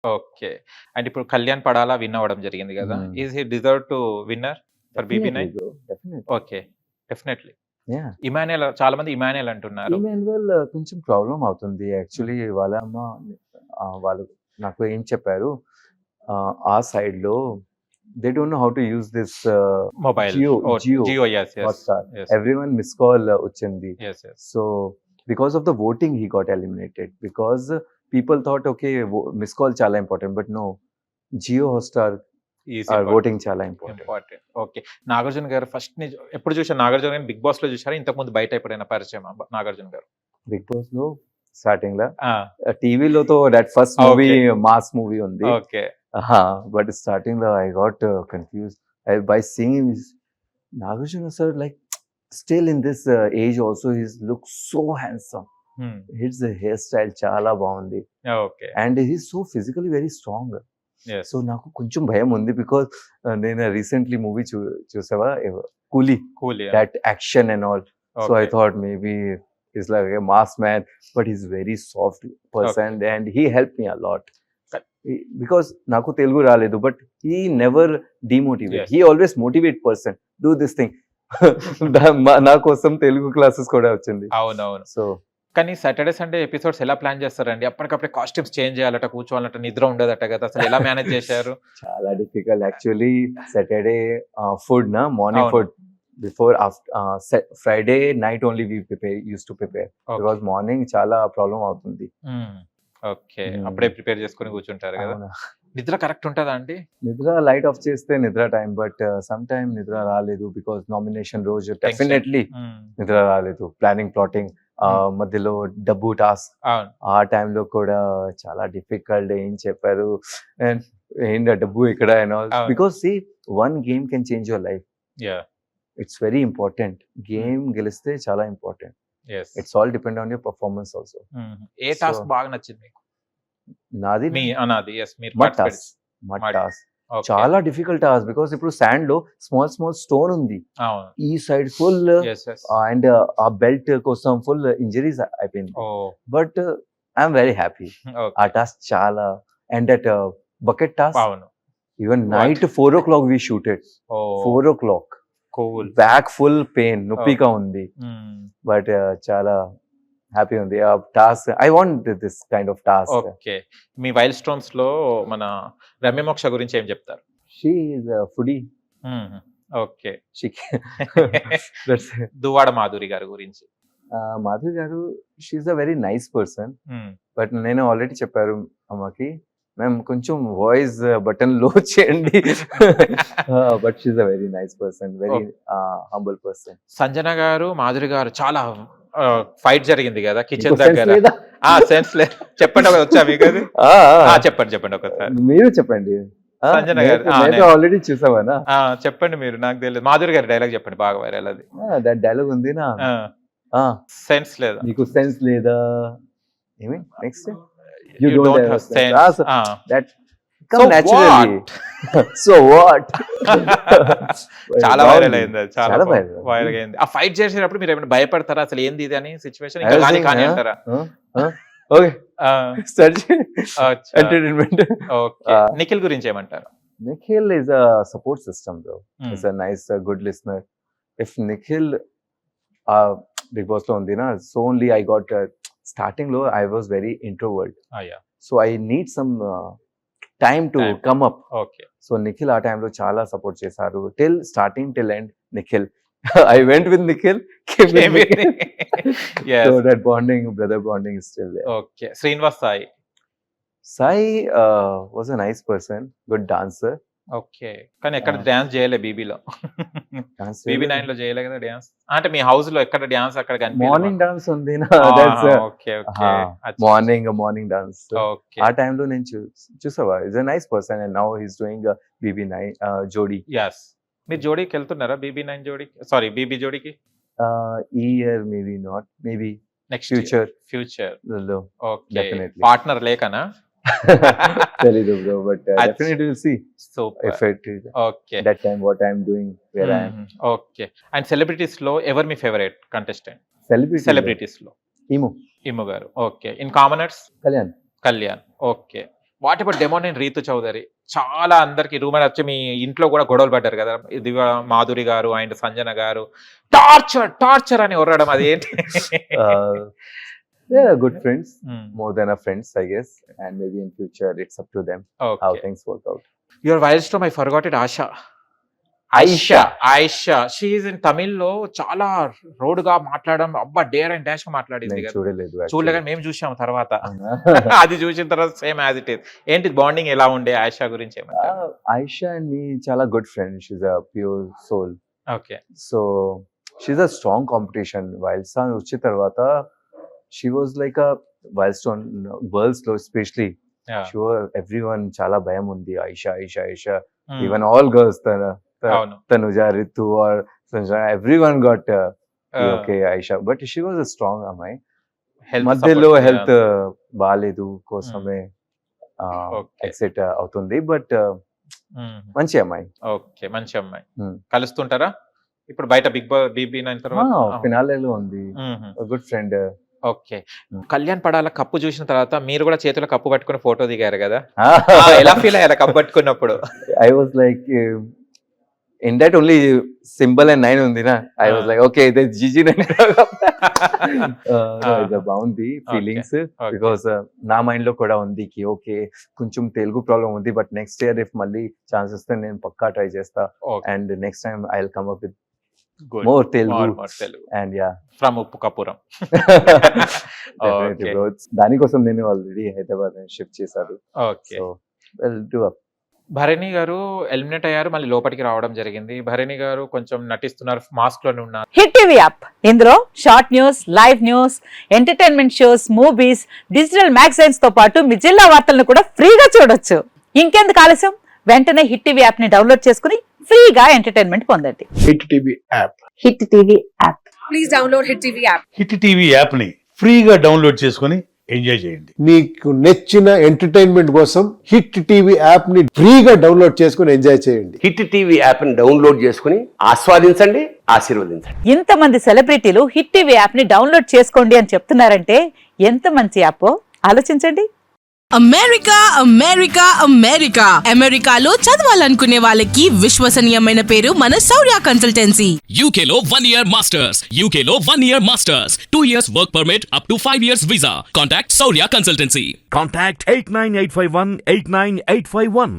Okay. And ఇప్పుడు 'కళ్యాణ్ పడాలా' win అవ్వడం జరిగింది గదా! Hmm. Is he deserve to winner for definitely 'BB nine'? Bro. Definitely. Okay. Definitely. Yeah! చాలా మంది 'ఇమాన్యుయల్' అంటున్నారు. ఇమాన్యుయల్ కొంచెం ప్రాబ్లమ్ అవుతుంది. హ్మ్. యాక్చువల్లీ వాళ్ళ అమ్మ వాళ్ళు నాకు ఏం చెప్పారు, ఆ సైడ్‌లో they don't know how to use this mobile. Oh! Jio Jio. Yes. Yes. Hotstar. Yes. Everyone miss call వచ్చింది. Yes. Yes. So because of the voting he got eliminated. Because people thought okay miss call చాలా important. But no, Jio Hotstar is voting చాలా important. Important. Okay. 'Nagarjuna' గారు first నుంచి ఎప్పుడు చూసారు 'నాగార్జున' గారిని 'big బాస్‌లో' చూసారా? ఇంతకుముందు బయట ఎప్పుడైనా పరిచయమా 'నాగార్జున' గారు? బిగ్ బాస్‌లో స్టార్టింగ్‌లో ఆ! టీవీలో తో that first movie okay. Mass movie ఉంది. Okay. But starting I got confused. By seeing him, Nagarjuna sir, like still in this age also, he looks so handsome. హ్మ్. His hairstyle చాలా బాగుంది. Okay. And he's so physically very strong. Yes. So నాకు కొంచెం భయం ఉంది because నేను recently movie చూసావా, కూలీ, 'కూలీ'. that action and all. So I okay. thought maybe he's like a mass man, but he's very soft person and he helped me a lot. Because నాకు తెలుగు రాలేదు, but he never demotivate. Yes. He always motivate person. Do this thing. నా కోసం Telugu classes కూడా వచ్చింది. అవునవును. So కానీ Saturday, Sunday episodes ఎలా plan చేస్తారండి? అప్పటికప్పుడే కాస్ట్యూమ్స్ చేంజ్ చేయాలట, కూర్చోవాలట, నిద్ర ఉండదట గదా! అసలు ఎలా మేనేజ్ చేశారు? చాలా డిఫికల్ట్ యాక్చువల్లీ. సాటర్డే ఫుడ్ నా మార్నింగ్ అవును. Food before Friday night only we use to prepare okay. Because morning చాలా ప్రాబ్లం అవుతుంది. హ్మ్. ఓకే. హ్మ్. అప్పుడే ప్రిపేర్ చేసుకొని కూర్చుంటారు గదా! అవునా. నిద్ర కరెక్ట్ ఉంటదా అండి? నిద్ర లైట్ ఆఫ్ చేస్తే నిద్ర టైం, బట్ సమ్ టైమ్ నిద్ర రాలేదు బికాస్ నామినేషన్ రోజు టెన్షన్. డెఫినెట్లీ హ్మ్. నిద్ర రాలేదు. ప్లానింగ్ ప్లాటింగ్ మధ్యలో డబ్బు టాస్క్, అవును. ఆ టైంలో కూడా చాలా డిఫికల్ట్. ఏం చెప్పారు అండ్ ఏంటి డబ్బు ఇక్కడ అండ్ ఆల్ అవును. Because see one game can change your life. Yeah! It's very important. Game గెలిస్తే చాలా important. Yes. It's all depend on your performance also. ఏ సో టాస్క్ బాగా నచ్చింది మీకు? నాది నాది. యెస్. మీరు mud participate task. Mud mud. Task okay. చాలా డిఫికల్ట్ టాస్క్ బికాస్ ఇప్పుడు శాండ్ లో స్మాల్ స్మాల్ స్టోన్ ఉంది. అవును. ఈ side full yes. Yes. And ఆ బెల్ట్ కోసం ఫుల్ ఇంజరీస్ అయిపోయింది. Oh! But I'm very happy. ఆ ఓకే. టాస్క్ చాలా, అండ్ దట్ బకెట్ టాస్క్ అవును. Even What? Night 4 o'clock we shooted. Oh! 4 o'clock. Cool. Back full pain, నొప్పిగా ఉంది. Hmm. But చాలా happy ఉంది. ఆ task I want this kind of task. Okay. మీ 'wild స్టోన్స్‌లో' మన రమ్య మోక్ష గురించి ఏం చెప్తారు? She is foodie. హుహు. Okay. She that's Duvvada Madhuri గారి గురించి. మాధురి గారు, she is a very nice person. హ్మ్. బట్ నేను ఆల్రెడీ చెప్పారు అమ్మకి, మ్యామ్ కొంచెం వాయిస్ బటన్ లో చేయండి. But she is a very nice person, very humble person. Sanjana గారు, మాధురి గారు చాలా ఫైట్ జరిగింది గదా! కిచెన్ మీకు సెన్స్ దగ్గర. లేదా? సెన్స్ లేదు. చెప్పండి వచ్చా మీకది? ఆ, ఆ. చెప్పండి ఒకసారి. మీరు చెప్పండి. సంజన గారు. నేను ఆల్రెడీ చూసావానా. చెప్పండి మీరు. నాకు తెలీదు. మాధురి గారి డైలాగ్ చెప్పండి బాగా వైరల్ అది. దట్ డైలాగ్ ఉంది నా. సెన్స్ లేదా? మీకు సెన్స్ లేదా? ఏమి next? You don't have sense. That so come naturally. So what? చాలా వైరల్ అయింది అది. చాలా చాలా వైరల్. వైరల్ అయింది. ఆ ఫైట్ చేసేటప్పుడు మీరు ఏమైనా భయపడతారా? అసలు ఏంది ఇది అని సిట్యుయేషన్? ఇంకా కానీ అంటారా? ఓకే, ఆ! స్టార్ట్ అచ్చా. ఎంటర్‌టైన్‌మెంట్. ఓకే. నిఖిల్ గురించి ఏమంటారు? Nikhil is a support system, though. He's a nice, good listener. If Nikhil, Big Boss lo undi na, so only I got starting low. I was very introvert, yeah! so I need some time to Time. come up. Okay. So Nikhil ఆ time లో చాలా support చేశారు till starting till end. Nikhil. I went with Nikhil, came with Nikhil. Yes. So that bonding, brother bonding is still there. Okay. Srinivas Sai. Sai was a nice person, good dancer. Okay. కానీ ఎక్కడ dance చేయలే బీబీలో. Dance బీబీ9లో చేయలే కదా dance. అంటే మీ హౌస్‌లో ఎక్కడ dance అక్కడ కనిపించలేదు. మార్నింగ్ డాన్స్ ఉంది నా. That's okay. Okay. Morning dance. Okay. ఆ time లో నేను చూసావా, is a nice person and now he is doing BB9 Jodi. Yes. మీరు జోడీకి వెళ్తున్నారా? బీబీ9 జోడీకి? సారీ బీబీ జోడీకి? ఈ year maybe not, maybe next future. లో ఓకే. Definitely. పార్ట్నర్ లేకనా? తెలీదు bro, but definitely will see super. if it is okay. that time what I am doing, where I am. Okay. And సెలబ్రిటీస్‌లో ఎవరు మీ favourite contestant? Celebrity. సెలబ్రిటీస్‌లో ఇము ఇమ్ము గారు. Okay. In commoners? Kalyan. Kalyan. Okay. What about Demon and Rithu Chowdary? చాలా అందరికి rumour వచ్చి మీ ఇంట్లో కూడా గొడవలు పడ్డారు కదా, దివ్య మాధురి గారు అండ్ సంజన గారు టార్చర్ అని ఒర్రడం, అది ఏంటి? Yeah, good friends, more than a friends, I guess, and maybe in future it's up to them how things work out. Your Wildstorm, I forgot it. Aisha, she is in Tamil లో చాలా road గా మాట్లాడడం, అబ్బా dare and dash గా మాట్లాడింది కదా. చూడలేక మేము చూసాం తర్వాత. అది చూసిన తర్వాత సేమ్ యాజ్ ఇట్ ఇస్. ఏంటి బాండింగ్ ఎలా ఉండే ఆయిషా గురించి ఏమంటారు? Aisha and me చాలా good friend. She's a pure soul. Okay. So she's a strong competition. Wildstorm వచ్చి తర్వాత she was like a Wildstorm girls లో especially. Yeah. Sure, everyone చాలా భయం ఉంది. Aisha. Even all girls, Tanuja, Ritu or Sanjana, everyone got okay Aisha. But she was a strong amai. మధ్యలో health బాగాలేదు కోసమే ఎక్సెట్ అవుతుంది. బట్ మంచి అమ్మాయి. ఓకే, మంచి అమ్మాయి. కలుస్తుంటారా ఇప్పుడు బయట బిగ్ బి9 తర్వాత? ఫినాలేలో ఉంది. Good friend. Okay. Kalyan Padala cup చూసిన తర్వాత మీరు కూడా చేతిలో కప్పు పట్టుకుని ఫోటో దిగారు కదా, ఎలా ఫీల్ అయ్యారు కప్పు పట్టుకున్నప్పుడు? I was like in that only symbol and 9 ఉంది నా. I was like okay, the GG9 it's a bounty feelings because నా మైండ్ లో కూడా ఉంది కి ఓకే కొంచెం తెలుగు ప్రాబ్లం ఉంది, బట్ నెక్స్ట్ ఇయర్ ఇఫ్ మళ్ళీ ఛాన్స్ వస్తే నేను పక్కా ట్రై చేస్తా. And next time I will come up with more Telugu and yeah from Uppu Kapuram. Definitely bro, దానికోసం నేను ఆల్రెడీ హైదరాబాద్ షిఫ్ట్ చేశాను. Okay, so well do up. Bharani garu eliminate అయ్యారు, మళ్ళీ లోపలికి రావడం జరిగింది. భరణి గారు కొంచెం నటిస్తున్నారు, మాస్క్ లోనే ఉన్నారు. హిట్ టీవీ యాప్, ఇందులో short news, live news, entertainment shows, movies, digital magazines తో పాటు మీ జిల్లా వార్తలను కూడా ఫ్రీగా చూడొచ్చు. ఇంకెందుకు ఆలస్యం, వెంటనే హిట్ టీవీ యాప్ ని డౌన్లోడ్ చేసుకుని ఫ్రీగా ఎంటర్టైన్మెంట్ పొందండి. Hit TV app. Hit TV app. Please download hit TV app. Hit TV app ని ఫ్రీగా డౌన్లోడ్ చేసుకుని ఎంజాయ్ చేయండి. మీకు నచ్చిన ఎంటర్టైన్మెంట్ కోసం హిట్ టీవీ యాప్ ని ఫ్రీగా డౌన్లోడ్ చేసుకుని ఎంజాయ్ చేయండి. హిట్ టీవీ యాప్ ని డౌన్లోడ్ చేసుకుని ఆస్వాదించండి, ఆశీర్వదించండి. ఇంతమంది సెలబ్రిటీలు హిట్ టీవీ యాప్ ని డౌన్లోడ్ చేసుకోండి అని చెప్తున్నారంటే ఎంత మంచి యాప్ ఆలోచించండి. అమెరికాలో చదవాలనుకునే వాళ్ళకి విశ్వసనీయమైన పేరు మన శౌర్య కన్సల్టెన్సీ. UK లో 1 year masters, UK లో 1 year masters, 2 years work permit up to 5 years visa. Contact Saurya Consultancy. Contact 89851 89851.